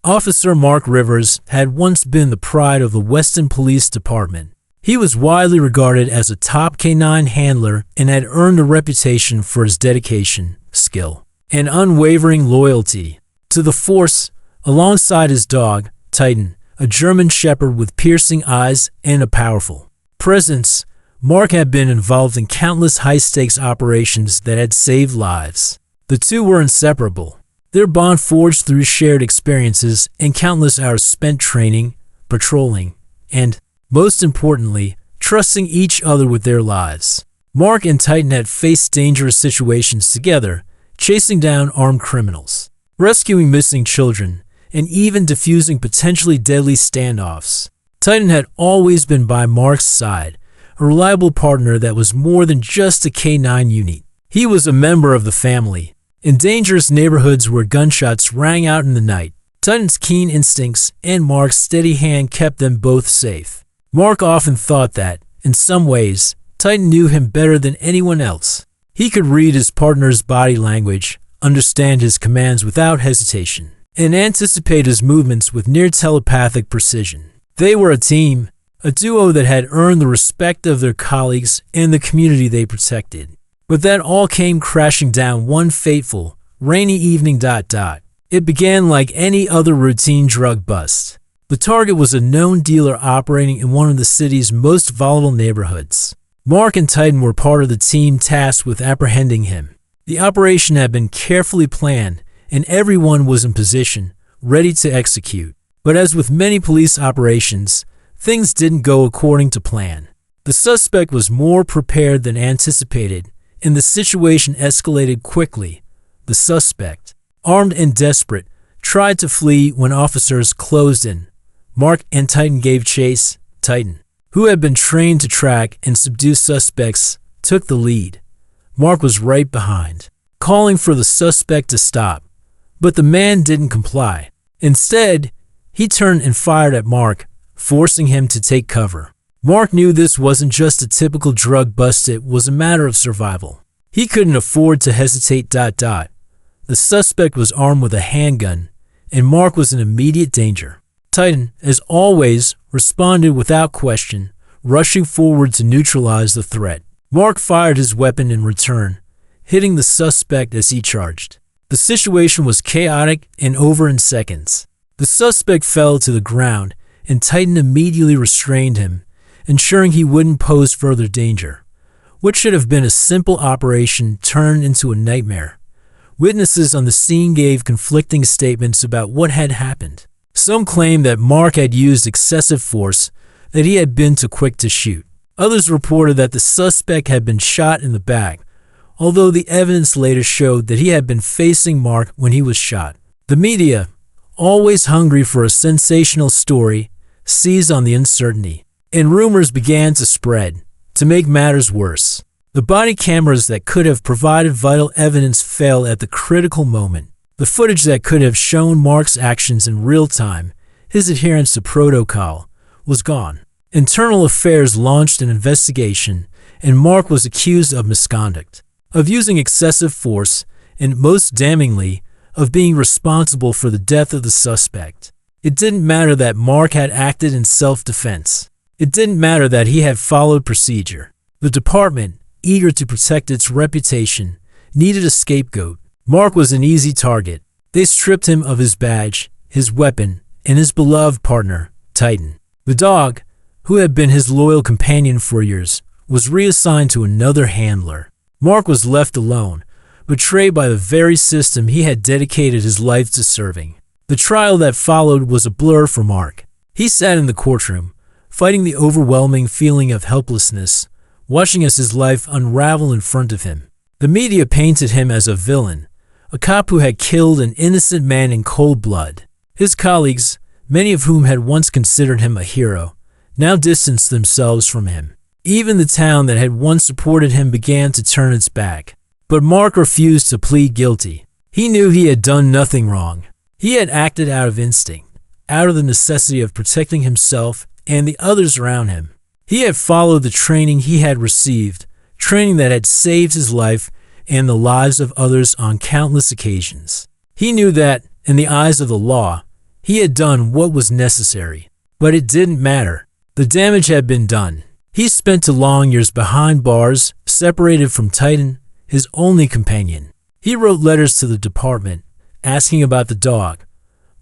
Officer Mark Rivers had once been the pride of the Weston Police Department. He was widely regarded as a top K-9 handler and had earned a reputation for his dedication, skill, and unwavering loyalty to the force, alongside his dog, Titan, a German Shepherd with piercing eyes and a powerful presence. Mark had been involved in countless high-stakes operations that had saved lives. The two were inseparable, their bond forged through shared experiences and countless hours spent training, patrolling, and, most importantly, trusting each other with their lives. Mark and Titan had faced dangerous situations together, chasing down armed criminals, rescuing missing children, and even defusing potentially deadly standoffs. Titan had always been by Mark's side, a reliable partner that was more than just a K-9 unit. He was a member of the family. In dangerous neighborhoods where gunshots rang out in the night, Titan's keen instincts and Mark's steady hand kept them both safe. Mark often thought that, in some ways, Titan knew him better than anyone else. He could read his partner's body language, understand his commands without hesitation, and anticipate his movements with near telepathic precision. They were a team, a duo that had earned the respect of their colleagues and the community they protected. But that all came crashing down one fateful, rainy evening. It began like any other routine drug bust. The target was a known dealer operating in one of the city's most volatile neighborhoods. Mark and Titan were part of the team tasked with apprehending him. The operation had been carefully planned, and everyone was in position, ready to execute. But as with many police operations, things didn't go according to plan. The suspect was more prepared than anticipated, and the situation escalated quickly. The suspect, armed and desperate, tried to flee when officers closed in. Mark and Titan gave chase. Titan, who had been trained to track and subdue suspects, took the lead. Mark was right behind, calling for the suspect to stop. But the man didn't comply. Instead, he turned and fired at Mark, forcing him to take cover. Mark knew this wasn't just a typical drug bust, it was a matter of survival. He couldn't afford to hesitate. The suspect was armed with a handgun, and Mark was in immediate danger. Titan, as always, responded without question, rushing forward to neutralize the threat. Mark fired his weapon in return, hitting the suspect as he charged. The situation was chaotic and over in seconds. The suspect fell to the ground, and Titan immediately restrained him, ensuring he wouldn't pose further danger. What should have been a simple operation turned into a nightmare. Witnesses on the scene gave conflicting statements about what had happened. Some claimed that Mark had used excessive force, that he had been too quick to shoot. Others reported that the suspect had been shot in the back, although the evidence later showed that he had been facing Mark when he was shot. The media, always hungry for a sensational story, seized on the uncertainty, and rumors began to spread. To make matters worse, the body cameras that could have provided vital evidence failed at the critical moment. The footage that could have shown Mark's actions in real time, his adherence to protocol, was gone. Internal Affairs launched an investigation, and Mark was accused of misconduct, of using excessive force, and most damningly, of being responsible for the death of the suspect. It didn't matter that Mark had acted in self-defense. It didn't matter that he had followed procedure. The department, eager to protect its reputation, needed a scapegoat. Mark was an easy target. They stripped him of his badge, his weapon, and his beloved partner, Titan. The dog, who had been his loyal companion for years, was reassigned to another handler. Mark was left alone, betrayed by the very system he had dedicated his life to serving. The trial that followed was a blur for Mark. He sat in the courtroom, fighting the overwhelming feeling of helplessness, watching as his life unraveled in front of him. The media painted him as a villain, a cop who had killed an innocent man in cold blood. His colleagues, many of whom had once considered him a hero, now distanced themselves from him. Even the town that had once supported him began to turn its back. But Mark refused to plead guilty. He knew he had done nothing wrong. He had acted out of instinct, out of the necessity of protecting himself and the others around him. He had followed the training he had received, training that had saved his life and the lives of others on countless occasions. He knew that, in the eyes of the law, He had done what was necessary, but it didn't matter. The damage had been done. He spent 2 long years behind bars, separated from Titan, his only companion. He wrote letters to the department, asking about the dog,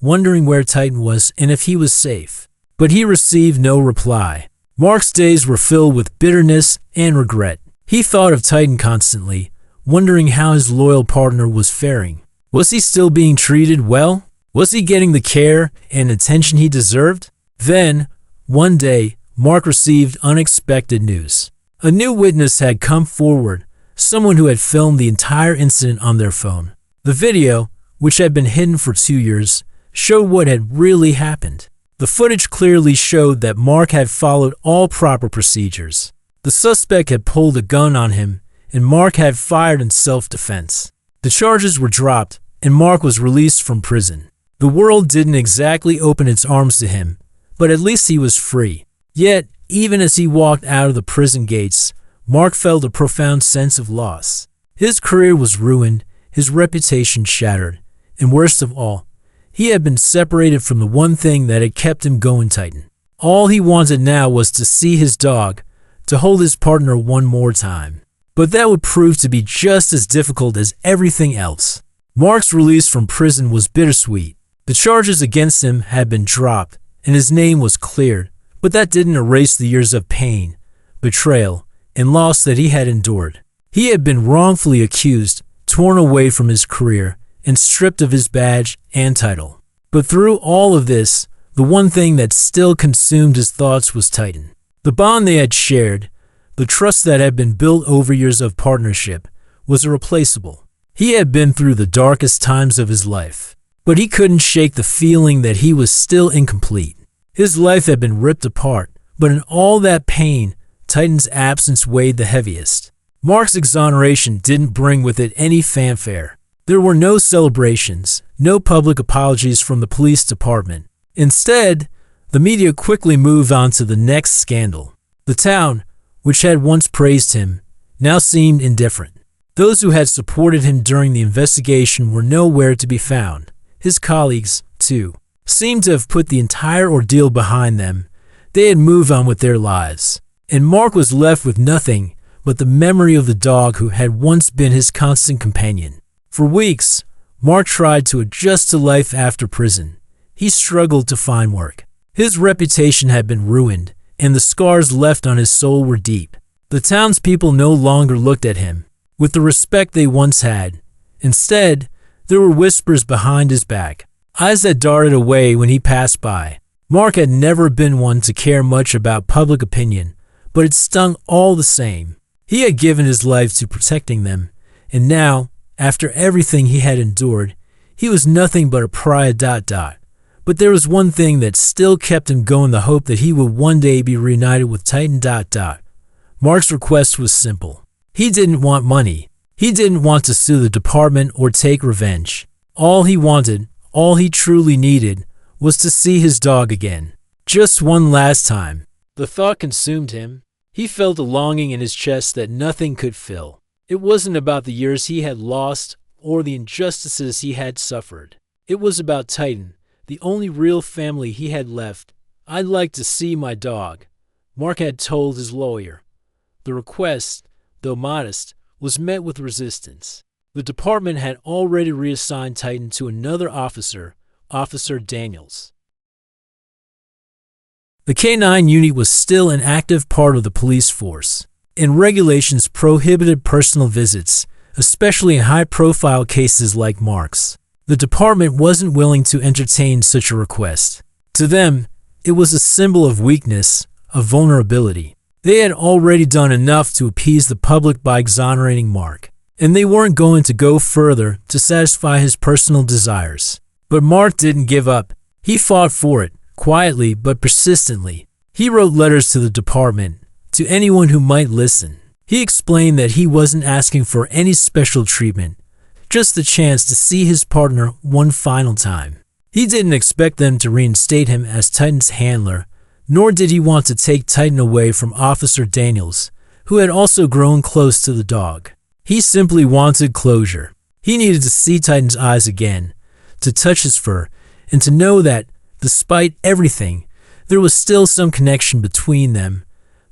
wondering where Titan was and if he was safe. But he received no reply. Mark's days were filled with bitterness and regret. He thought of Titan constantly, wondering how his loyal partner was faring. Was he still being treated well? Was he getting the care and attention he deserved? Then, one day, Mark received unexpected news. A new witness had come forward, someone who had filmed the entire incident on their phone. The video, which had been hidden for 2 years, showed what had really happened. The footage clearly showed that Mark had followed all proper procedures. The suspect had pulled a gun on him, and Mark had fired in self-defense. The charges were dropped, and Mark was released from prison. The world didn't exactly open its arms to him, but at least he was free. Yet, even as he walked out of the prison gates, Mark felt a profound sense of loss. His career was ruined, his reputation shattered, and worst of all, he had been separated from the one thing that had kept him going, Titan. All he wanted now was to see his dog, to hold his partner one more time. But that would prove to be just as difficult as everything else. Mark's release from prison was bittersweet. The charges against him had been dropped, and his name was cleared, but that didn't erase the years of pain, betrayal, and loss that he had endured. He had been wrongfully accused, torn away from his career, and stripped of his badge and title. But through all of this, the one thing that still consumed his thoughts was Titan. The bond they had shared, the trust that had been built over years of partnership, was irreplaceable. He had been through the darkest times of his life, but he couldn't shake the feeling that he was still incomplete. His life had been ripped apart, but in all that pain, Titan's absence weighed the heaviest. Mark's exoneration didn't bring with it any fanfare. There were no celebrations, no public apologies from the police department. Instead, the media quickly moved on to the next scandal. The town, which had once praised him, now seemed indifferent. Those who had supported him during the investigation were nowhere to be found. His colleagues, too, seemed to have put the entire ordeal behind them. They had moved on with their lives, and Mark was left with nothing but the memory of the dog who had once been his constant companion. For weeks, Mark tried to adjust to life after prison. He struggled to find work. His reputation had been ruined, and the scars left on his soul were deep. The townspeople no longer looked at him with the respect they once had. Instead, there were whispers behind his back, eyes that darted away when he passed by. Mark had never been one to care much about public opinion, but it stung all the same. He had given his life to protecting them, and now, after everything he had endured, he was nothing but a pariah. But there was one thing that still kept him going, the hope that he would one day be reunited with Titan. Mark's request was simple. He didn't want money. He didn't want to sue the department or take revenge. All he wanted, all he truly needed, was to see his dog again. Just one last time. The thought consumed him. He felt a longing in his chest that nothing could fill. It wasn't about the years he had lost or the injustices he had suffered. It was about Titan, the only real family he had left. "I'd like to see my dog," Mark had told his lawyer. The request, though modest, was met with resistance. The department had already reassigned Titan to another officer, Officer Daniels. The K-9 unit was still an active part of the police force, and regulations prohibited personal visits, especially in high-profile cases like Mark's. The department wasn't willing to entertain such a request. To them, it was a symbol of weakness, of vulnerability. They had already done enough to appease the public by exonerating Mark, and they weren't going to go further to satisfy his personal desires. But Mark didn't give up. He fought for it, quietly but persistently. He wrote letters to the department, to anyone who might listen. He explained that he wasn't asking for any special treatment, just the chance to see his partner one final time. He didn't expect them to reinstate him as Titan's handler, nor did he want to take Titan away from Officer Daniels, who had also grown close to the dog. He simply wanted closure. He needed to see Titan's eyes again, to touch his fur, and to know that Despite everything, there was still some connection between them.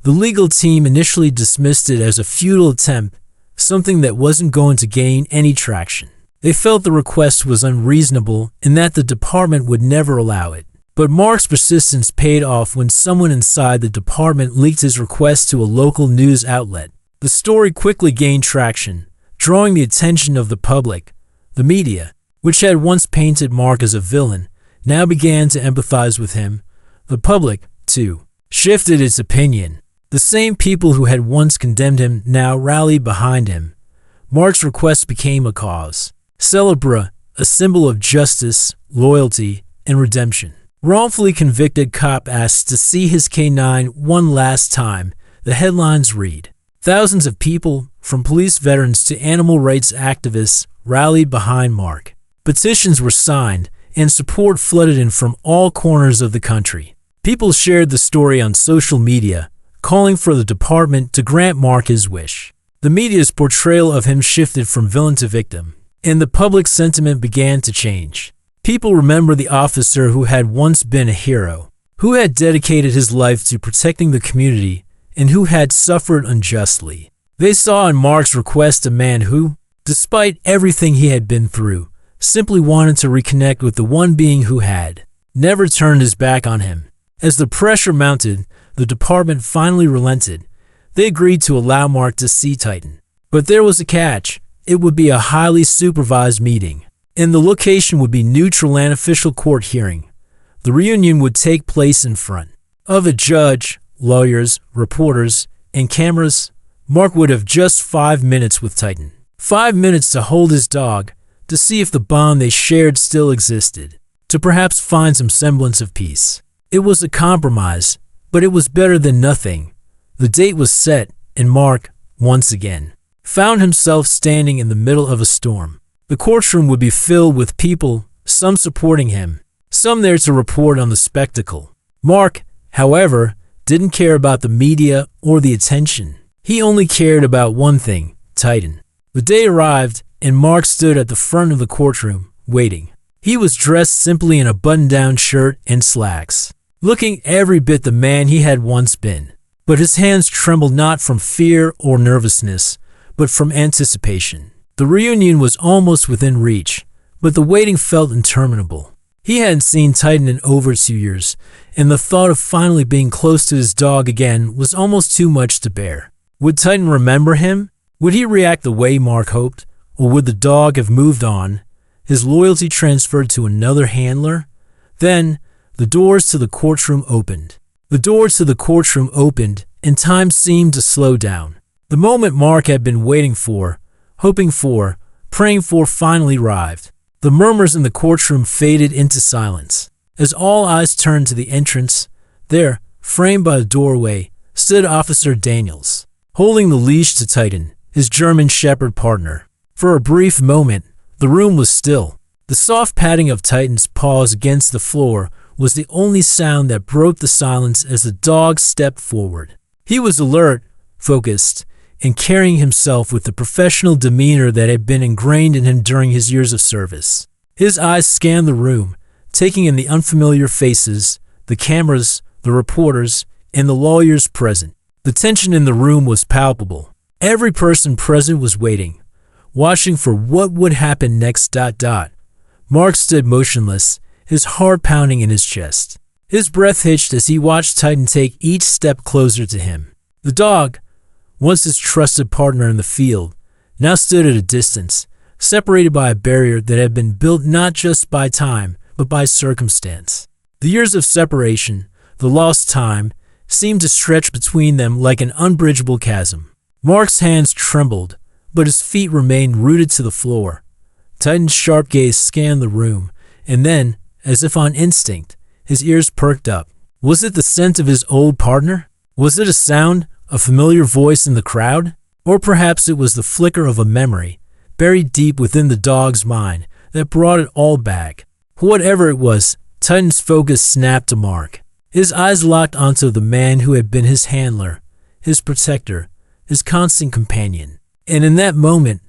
The legal team initially dismissed it as a futile attempt, something that wasn't going to gain any traction. They felt the request was unreasonable and that the department would never allow it. But Mark's persistence paid off when someone inside the department leaked his request to a local news outlet. The story quickly gained traction, drawing the attention of the public. The media, which had once painted Mark as a villain, now began to empathize with him. The public, too, shifted its opinion. The same people who had once condemned him now rallied behind him. Mark's request became a cause célèbre, a symbol of justice, loyalty, and redemption. Wrongfully convicted cop asks to see his canine one last time. The headlines read, "Thousands of people, from police veterans to animal rights activists, rallied behind Mark." Petitions were signed, and support flooded in from all corners of the country. People shared the story on social media, calling for the department to grant Mark his wish. The media's portrayal of him shifted from villain to victim, and the public sentiment began to change. People remember the officer who had once been a hero, who had dedicated his life to protecting the community, and who had suffered unjustly. They saw in Mark's request a man who, despite everything he had been through, simply wanted to reconnect with the one being who had never turned his back on him. As the pressure mounted, the department finally relented. They agreed to allow Mark to see Titan. But there was a catch. It would be a highly supervised meeting, and the location would be neutral and official court hearing. The reunion would take place in front of a judge, lawyers, reporters, and cameras. Mark would have just 5 minutes with Titan. 5 minutes to hold his dog, to see if the bond they shared still existed, to perhaps find some semblance of peace. It was a compromise, but it was better than nothing. The date was set, and Mark, once again, found himself standing in the middle of a storm. The courtroom would be filled with people, some supporting him, some there to report on the spectacle. Mark, however, didn't care about the media or the attention. He only cared about one thing, Titan. The day arrived, and Mark stood at the front of the courtroom, waiting. He was dressed simply in a button-down shirt and slacks, looking every bit the man he had once been. But his hands trembled not from fear or nervousness, but from anticipation. The reunion was almost within reach, but the waiting felt interminable. He hadn't seen Titan in over 2 years, and the thought of finally being close to his dog again was almost too much to bear. Would Titan remember him? Would he react the way Mark hoped? Or would the dog have moved on, his loyalty transferred to another handler? Then, the doors to the courtroom opened. The doors to the courtroom opened, and time seemed to slow down. The moment Mark had been waiting for, hoping for, praying for finally arrived. The murmurs in the courtroom faded into silence. As all eyes turned to the entrance, there, framed by the doorway, stood Officer Daniels, holding the leash to Titan, his German Shepherd partner. For a brief moment, the room was still. The soft padding of Titan's paws against the floor was the only sound that broke the silence as the dog stepped forward. He was alert, focused, and carrying himself with the professional demeanor that had been ingrained in him during his years of service. His eyes scanned the room, taking in the unfamiliar faces, the cameras, the reporters, and the lawyers present. The tension in the room was palpable. Every person present was waiting, watching for what would happen next. Mark stood motionless, his heart pounding in his chest. His breath hitched as he watched Titan take each step closer to him. The dog, once his trusted partner in the field, now stood at a distance, separated by a barrier that had been built not just by time, but by circumstance. The years of separation, the lost time, seemed to stretch between them like an unbridgeable chasm. Mark's hands trembled, but his feet remained rooted to the floor. Titan's sharp gaze scanned the room, and then, as if on instinct, his ears perked up. Was it the scent of his old partner? Was it a sound, a familiar voice in the crowd? Or perhaps it was the flicker of a memory, buried deep within the dog's mind, that brought it all back. Whatever it was, Titan's focus snapped to Mark. His eyes locked onto the man who had been his handler, his protector, his constant companion. And in that moment,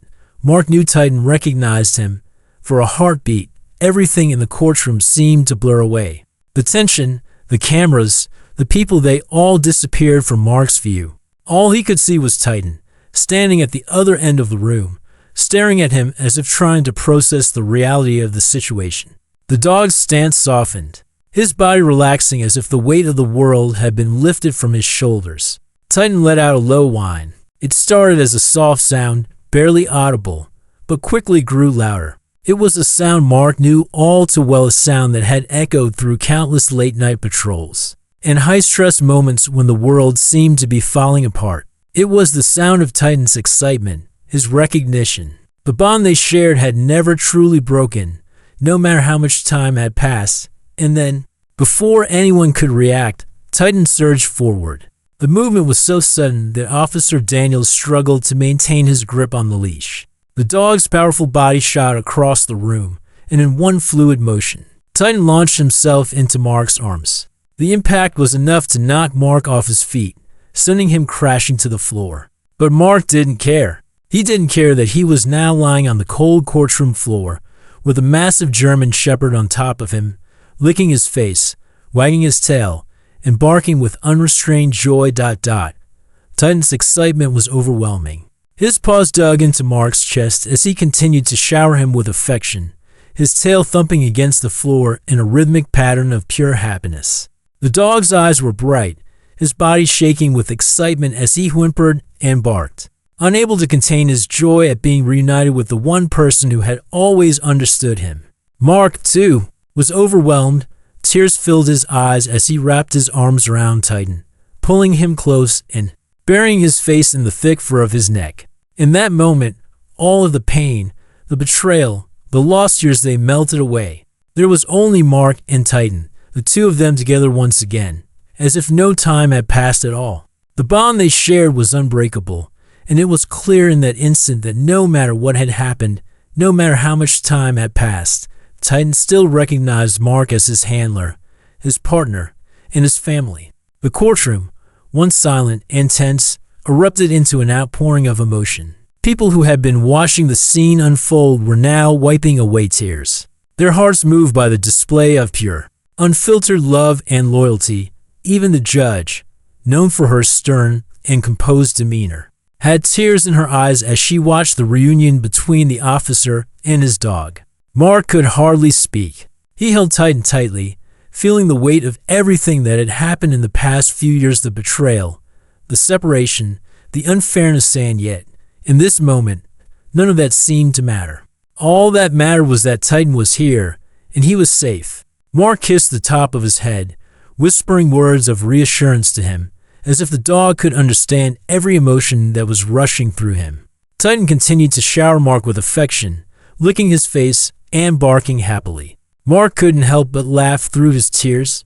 Mark knew Titan recognized him. For a heartbeat, everything in the courtroom seemed to blur away. The tension, the cameras, the people, they all disappeared from Mark's view. All he could see was Titan, standing at the other end of the room, staring at him as if trying to process the reality of the situation. The dog's stance softened, his body relaxing as if the weight of the world had been lifted from his shoulders. Titan let out a low whine. It started as a soft sound, barely audible, but quickly grew louder. It was a sound Mark knew all too well, a sound that had echoed through countless late-night patrols and high-stress moments when the world seemed to be falling apart. It was the sound of Titan's excitement, his recognition. The bond they shared had never truly broken, no matter how much time had passed. And then, before anyone could react, Titan surged forward. The movement was so sudden that Officer Daniels struggled to maintain his grip on the leash. The dog's powerful body shot across the room, and in one fluid motion, Titan launched himself into Mark's arms. The impact was enough to knock Mark off his feet, sending him crashing to the floor. But Mark didn't care. He didn't care that he was now lying on the cold courtroom floor, with a massive German shepherd on top of him, licking his face, wagging his tail, and barking with unrestrained joy. Titan's excitement was overwhelming. His paws dug into Mark's chest as he continued to shower him with affection, his tail thumping against the floor in a rhythmic pattern of pure happiness. The dog's eyes were bright, his body shaking with excitement as he whimpered and barked. Unable to contain his joy at being reunited with the one person who had always understood him. Mark, too, was overwhelmed. Tears filled his eyes as he wrapped his arms around Titan, pulling him close and burying his face in the thick fur of his neck. In that moment, all of the pain, the betrayal, the lost years, they melted away. There was only Mark and Titan, the two of them together once again, as if no time had passed at all. The bond they shared was unbreakable, and it was clear in that instant that no matter what had happened, no matter how much time had passed, Titan still recognized Mark as his handler, his partner, and his family. The courtroom, once silent and tense, erupted into an outpouring of emotion. People who had been watching the scene unfold were now wiping away tears, their hearts moved by the display of pure, unfiltered love and loyalty. Even the judge, known for her stern and composed demeanor, had tears in her eyes as she watched the reunion between the officer and his dog. Mark could hardly speak. He held Titan tightly, feeling the weight of everything that had happened in the past few years, the betrayal, the separation, the unfairness, and yet, in this moment, none of that seemed to matter. All that mattered was that Titan was here, and he was safe. Mark kissed the top of his head, whispering words of reassurance to him, as if the dog could understand every emotion that was rushing through him. Titan continued to shower Mark with affection, licking his face and barking happily. Mark couldn't help but laugh through his tears.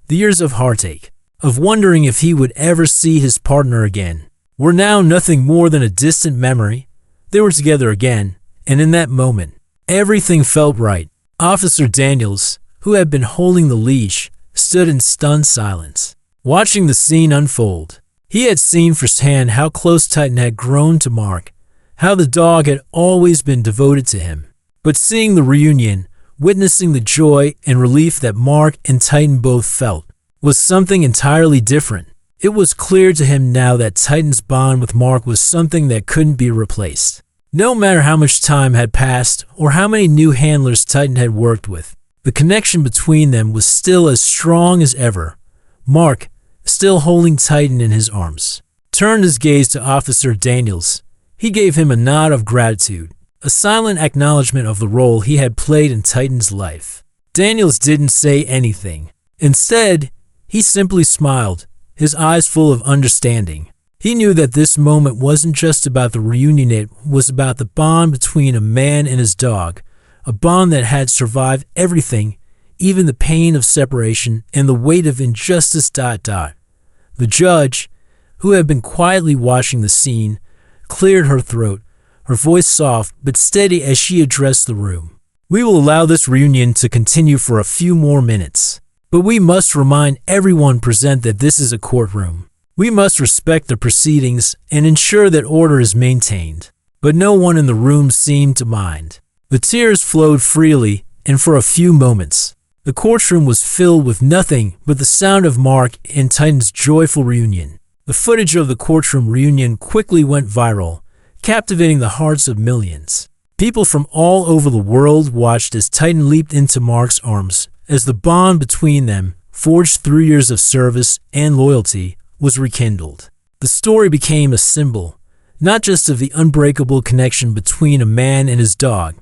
The years of heartache, of wondering if he would ever see his partner again, were now nothing more than a distant memory. They were together again, and in that moment, everything felt right. Officer Daniels, who had been holding the leash, stood in stunned silence, watching the scene unfold. He had seen firsthand how close Titan had grown to Mark, how the dog had always been devoted to him. But seeing the reunion, witnessing the joy and relief that Mark and Titan both felt, was something entirely different. It was clear to him now that Titan's bond with Mark was something that couldn't be replaced. No matter how much time had passed or how many new handlers Titan had worked with, the connection between them was still as strong as ever. Mark, still holding Titan in his arms, turned his gaze to Officer Daniels. He gave him a nod of gratitude, a silent acknowledgement of the role he had played in Titan's life. Daniels didn't say anything. Instead, he simply smiled, his eyes full of understanding. He knew that this moment wasn't just about the reunion, it was about the bond between a man and his dog, a bond that had survived everything, even the pain of separation and the weight of injustice. The judge, who had been quietly watching the scene, cleared her throat, her voice soft but steady as she addressed the room. We will allow this reunion to continue for a few more minutes, but we must remind everyone present that this is a courtroom. We must respect the proceedings and ensure that order is maintained. But no one in the room seemed to mind. The tears flowed freely, and for a few moments, The courtroom was filled with nothing but the sound of Mark and Titan's joyful reunion. The footage of the courtroom reunion quickly went viral, captivating the hearts of millions. People from all over the world watched as Titan leaped into Mark's arms, as the bond between them, forged through years of service and loyalty, was rekindled. The story became a symbol, not just of the unbreakable connection between a man and his dog,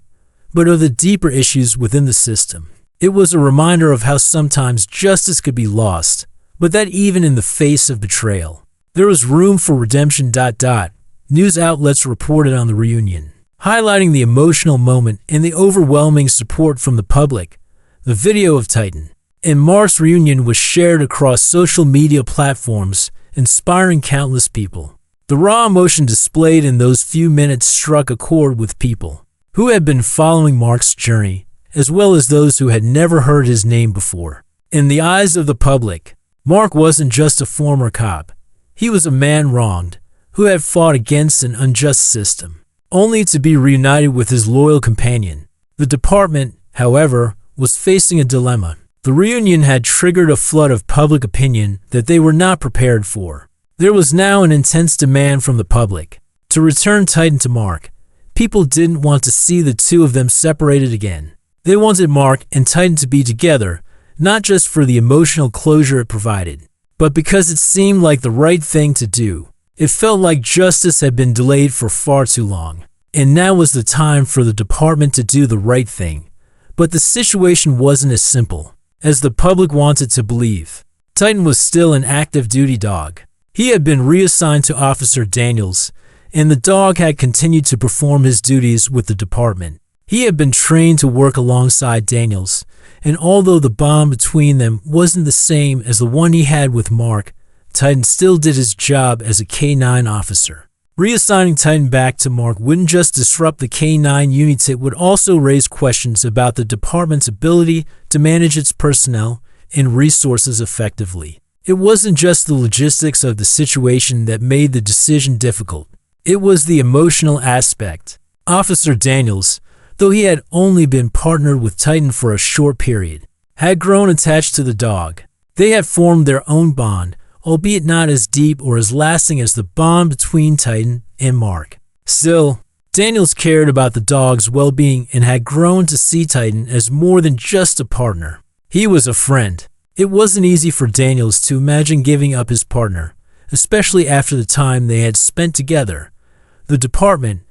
but of the deeper issues within the system. It was a reminder of how sometimes justice could be lost, but that even in the face of betrayal, there was room for redemption. News outlets reported on the reunion, highlighting the emotional moment and the overwhelming support from the public. The video of Titan and Mark's reunion was shared across social media platforms, inspiring countless people. The raw emotion displayed in those few minutes struck a chord with people who had been following Mark's journey, as well as those who had never heard his name before. In the eyes of the public, Mark wasn't just a former cop. He was a man wronged, who had fought against an unjust system, only to be reunited with his loyal companion. The department, however, was facing a dilemma. The reunion had triggered a flood of public opinion that they were not prepared for. There was now an intense demand from the public to return Titan to Mark. People didn't want to see the two of them separated again. They wanted Mark and Titan to be together, not just for the emotional closure it provided, but because it seemed like the right thing to do. It felt like justice had been delayed for far too long, and now was the time for the department to do the right thing. But the situation wasn't as simple as the public wanted to believe. Titan was still an active duty dog. He had been reassigned to Officer Daniels, and the dog had continued to perform his duties with the department. He had been trained to work alongside Daniels, and although the bond between them wasn't the same as the one he had with Mark, Titan still did his job as a K-9 officer. Reassigning Titan back to Mark wouldn't just disrupt the K-9 unit, it would also raise questions about the department's ability to manage its personnel and resources effectively. It wasn't just the logistics of the situation that made the decision difficult. It was the emotional aspect. Officer Daniels, though he had only been partnered with Titan for a short period, had grown attached to the dog. They had formed their own bond, albeit not as deep or as lasting as the bond between Titan and Mark. Still, Daniels cared about the dog's well-being and had grown to see Titan as more than just a partner. He was a friend. It wasn't easy for Daniels to imagine giving up his partner, especially after the time they had spent together. The department,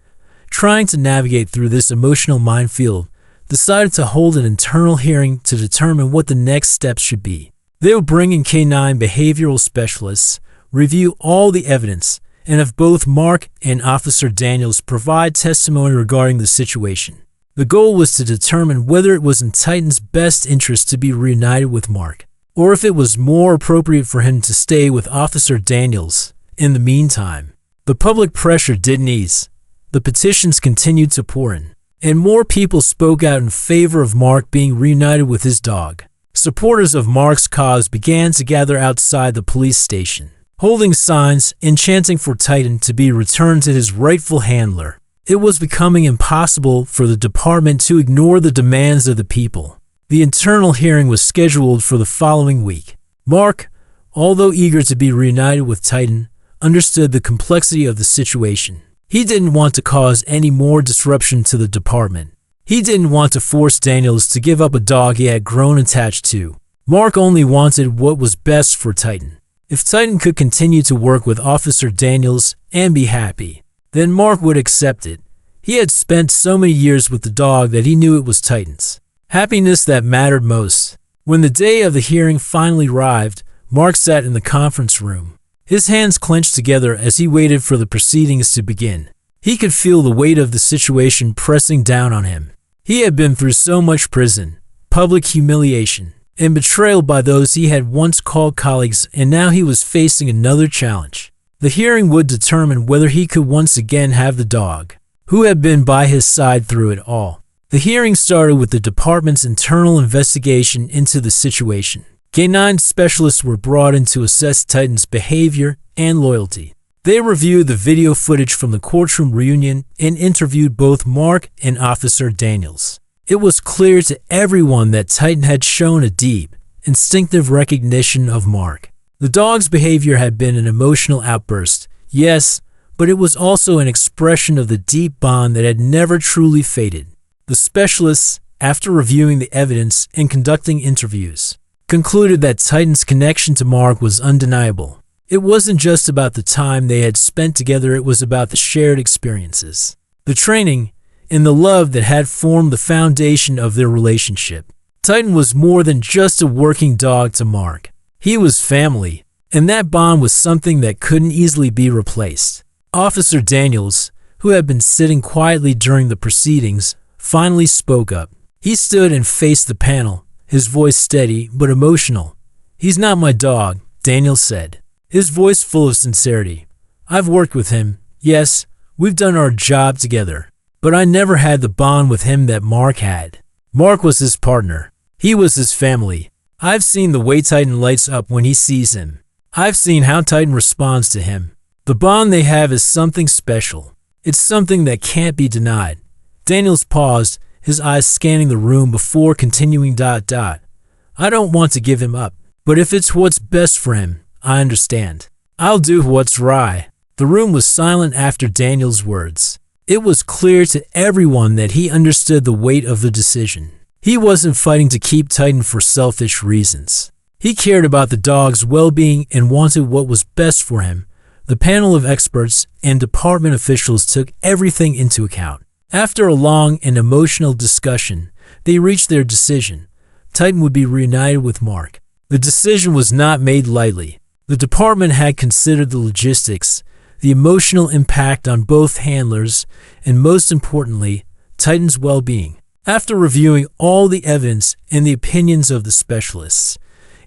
trying to navigate through this emotional minefield, decided to hold an internal hearing to determine what the next steps should be. They would bring in K-9 behavioral specialists, review all the evidence, and have both Mark and Officer Daniels provide testimony regarding the situation. The goal was to determine whether it was in Titan's best interest to be reunited with Mark, or if it was more appropriate for him to stay with Officer Daniels. In the meantime, the public pressure didn't ease. The petitions continued to pour in, and more people spoke out in favor of Mark being reunited with his dog. Supporters of Mark's cause began to gather outside the police station, holding signs and chanting for Titan to be returned to his rightful handler. It was becoming impossible for the department to ignore the demands of the people. The internal hearing was scheduled for the following week. Mark, although eager to be reunited with Titan, understood the complexity of the situation. He didn't want to cause any more disruption to the department. He didn't want to force Daniels to give up a dog he had grown attached to. Mark only wanted what was best for Titan. If Titan could continue to work with Officer Daniels and be happy, then Mark would accept it. He had spent so many years with the dog that he knew it was Titan's happiness that mattered most. When the day of the hearing finally arrived, Mark sat in the conference room, his hands clenched together as he waited for the proceedings to begin. He could feel the weight of the situation pressing down on him. He had been through so much prison, public humiliation, and betrayal by those he had once called colleagues, and now he was facing another challenge. The hearing would determine whether he could once again have the dog, who had been by his side through it all. The hearing started with the department's internal investigation into the situation. K-9 specialists were brought in to assess Titan's behavior and loyalty. They reviewed the video footage from the courtroom reunion and interviewed both Mark and Officer Daniels. It was clear to everyone that Titan had shown a deep, instinctive recognition of Mark. The dog's behavior had been an emotional outburst, yes, but it was also an expression of the deep bond that had never truly faded. The specialists, after reviewing the evidence and conducting interviews, concluded that Titan's connection to Mark was undeniable. It wasn't just about the time they had spent together, it was about the shared experiences, the training, and the love that had formed the foundation of their relationship. Titan was more than just a working dog to Mark. He was family, and that bond was something that couldn't easily be replaced. Officer Daniels, who had been sitting quietly during the proceedings, finally spoke up. He stood and faced the panel, his voice steady but emotional. "He's not my dog," Daniels said, his voice full of sincerity. "I've worked with him. Yes, we've done our job together. But I never had the bond with him that Mark had. Mark was his partner. He was his family. I've seen the way Titan lights up when he sees him. I've seen how Titan responds to him. The bond they have is something special. It's something that can't be denied." Daniels paused, his eyes scanning the room before continuing. "I don't want to give him up, but if it's what's best for him, I understand. I'll do what's right." The room was silent after Daniels' words. It was clear to everyone that he understood the weight of the decision. He wasn't fighting to keep Titan for selfish reasons. He cared about the dog's well-being and wanted what was best for him. The panel of experts and department officials took everything into account. After a long and emotional discussion, they reached their decision. Titan would be reunited with Mark. The decision was not made lightly. The department had considered the logistics, the emotional impact on both handlers, and most importantly, Titan's well-being. After reviewing all the evidence and the opinions of the specialists,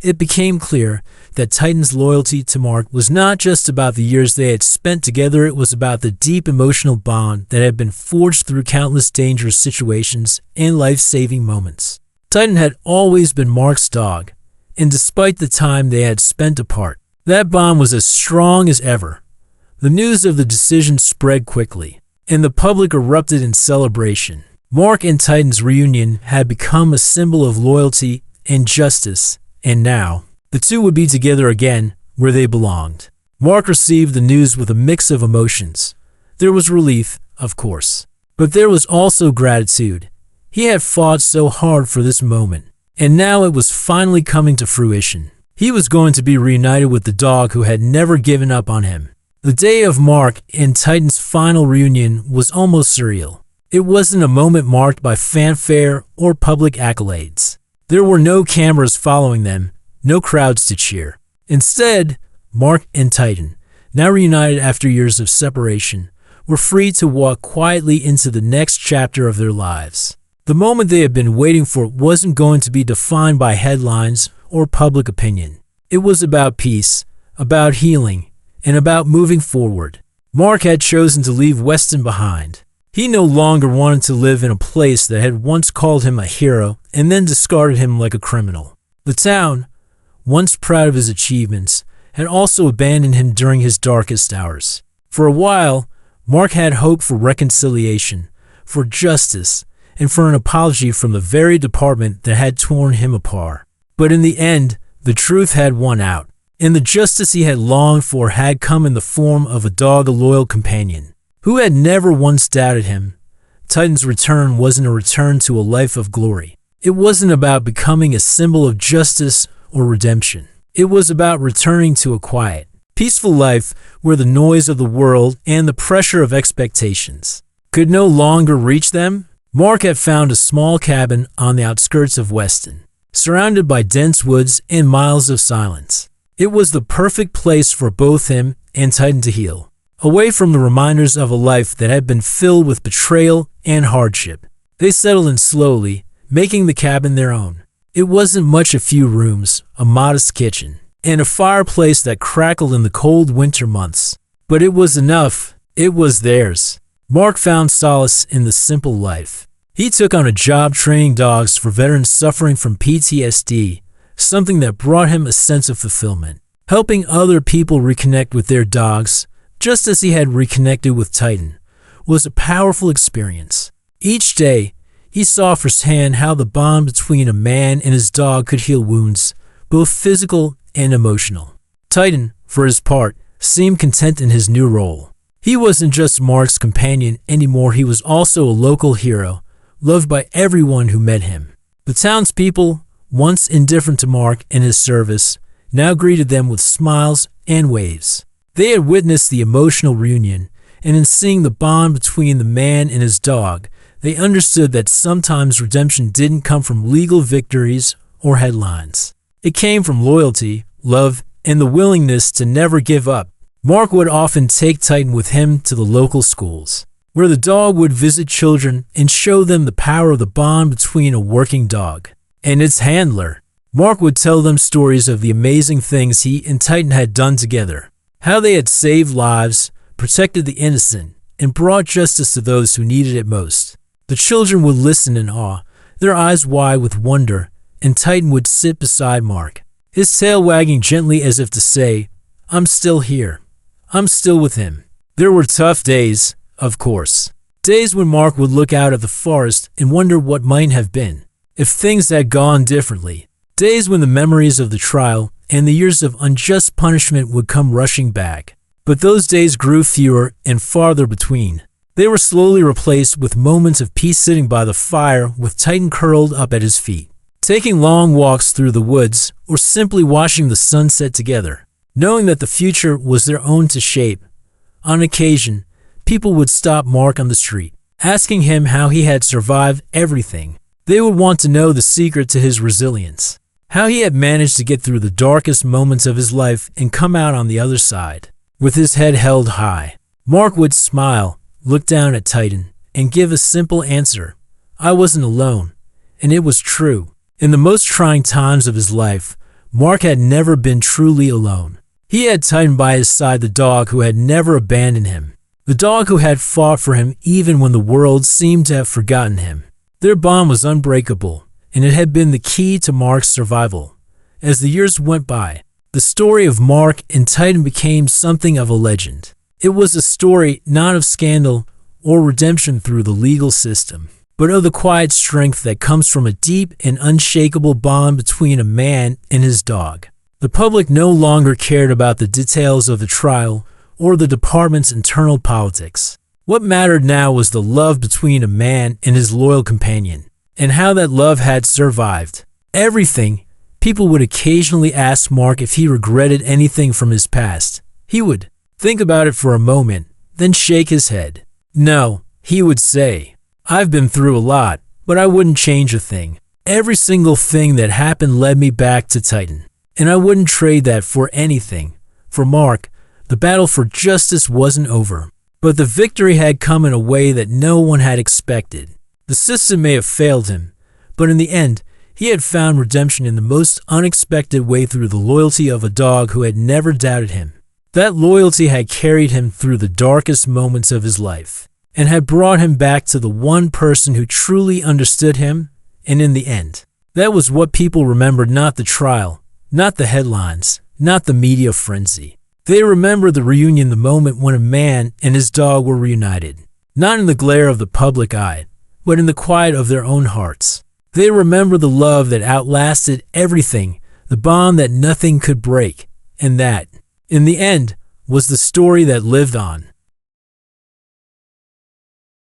it became clear that Titan's loyalty to Mark was not just about the years they had spent together, it was about the deep emotional bond that had been forged through countless dangerous situations and life-saving moments. Titan had always been Mark's dog, and despite the time they had spent apart, that bond was as strong as ever. The news of the decision spread quickly, and the public erupted in celebration. Mark and Titan's reunion had become a symbol of loyalty and justice, and now, the two would be together again where they belonged. Mark received the news with a mix of emotions. There was relief, of course, but there was also gratitude. He had fought so hard for this moment, and now it was finally coming to fruition. He was going to be reunited with the dog who had never given up on him. The day of Mark and Titan's final reunion was almost surreal. It wasn't a moment marked by fanfare or public accolades. There were no cameras following them, no crowds to cheer. Instead, Mark and Titan, now reunited after years of separation, were free to walk quietly into the next chapter of their lives. The moment they had been waiting for wasn't going to be defined by headlines or public opinion. It was about peace, about healing, and about moving forward. Mark had chosen to leave Weston behind. He no longer wanted to live in a place that had once called him a hero and then discarded him like a criminal. The town, once proud of his achievements, had also abandoned him during his darkest hours. For a while, Mark had hope for reconciliation, for justice, and for an apology from the very department that had torn him apart. But in the end, the truth had won out, and the justice he had longed for had come in the form of a dog, a loyal companion, who had never once doubted him. Titan's return wasn't a return to a life of glory. It wasn't about becoming a symbol of justice or redemption. It was about returning to a quiet, peaceful life where the noise of the world and the pressure of expectations could no longer reach them. Mark had found a small cabin on the outskirts of Weston, surrounded by dense woods and miles of silence. It was the perfect place for both him and Titan to heal, away from the reminders of a life that had been filled with betrayal and hardship. They settled in slowly, making the cabin their own. It wasn't much, a few rooms, a modest kitchen, and a fireplace that crackled in the cold winter months. But it was enough. It was theirs. Mark found solace in the simple life. He took on a job training dogs for veterans suffering from PTSD, something that brought him a sense of fulfillment. Helping other people reconnect with their dogs, just as he had reconnected with Titan, was a powerful experience. Each day, He saw firsthand how the bond between a man and his dog could heal wounds, both physical and emotional. Titan, for his part, seemed content in his new role. He wasn't just Mark's companion anymore, he was also a local hero, loved by everyone who met him. The townspeople, once indifferent to Mark and his service, now greeted them with smiles and waves. They had witnessed the emotional reunion, and in seeing the bond between the man and his dog, they understood that sometimes redemption didn't come from legal victories or headlines. It came from loyalty, love, and the willingness to never give up. Mark would often take Titan with him to the local schools, where the dog would visit children and show them the power of the bond between a working dog and its handler. Mark would tell them stories of the amazing things he and Titan had done together, how they had saved lives, protected the innocent, and brought justice to those who needed it most. The children would listen in awe, their eyes wide with wonder, and Titan would sit beside Mark, his tail wagging gently as if to say, "I'm still here. I'm still with him." There were tough days, of course. Days when Mark would look out at the forest and wonder what might have been, if things had gone differently. Days when the memories of the trial and the years of unjust punishment would come rushing back. But those days grew fewer and farther between. They were slowly replaced with moments of peace sitting by the fire with Titan curled up at his feet, taking long walks through the woods or simply watching the sun set together, knowing that the future was their own to shape. On occasion, people would stop Mark on the street, asking him how he had survived everything. They would want to know the secret to his resilience, how he had managed to get through the darkest moments of his life and come out on the other side, with his head held high. Mark would smile, look down at Titan, and give a simple answer. I wasn't alone, and it was true. In the most trying times of his life, Mark had never been truly alone. He had Titan by his side, the dog who had never abandoned him, the dog who had fought for him even when the world seemed to have forgotten him. Their bond was unbreakable, and it had been the key to Mark's survival. As the years went by, the story of Mark and Titan became something of a legend. It was a story not of scandal or redemption through the legal system, but of the quiet strength that comes from a deep and unshakable bond between a man and his dog. The public no longer cared about the details of the trial or the department's internal politics. What mattered now was the love between a man and his loyal companion, and how that love had survived everything. People would occasionally ask Mark if he regretted anything from his past. He would think about it for a moment, then shake his head. No, he would say, I've been through a lot, but I wouldn't change a thing. Every single thing that happened led me back to Titan, and I wouldn't trade that for anything. For Mark, the battle for justice wasn't over, but the victory had come in a way that no one had expected. The system may have failed him, but in the end, he had found redemption in the most unexpected way through the loyalty of a dog who had never doubted him. That loyalty had carried him through the darkest moments of his life and had brought him back to the one person who truly understood him, and in the end, that was what people remembered, not the trial, not the headlines, not the media frenzy. They remembered the reunion, the moment when a man and his dog were reunited, not in the glare of the public eye, but in the quiet of their own hearts. They remember the love that outlasted everything, the bond that nothing could break, and that, in the end, was the story that lived on.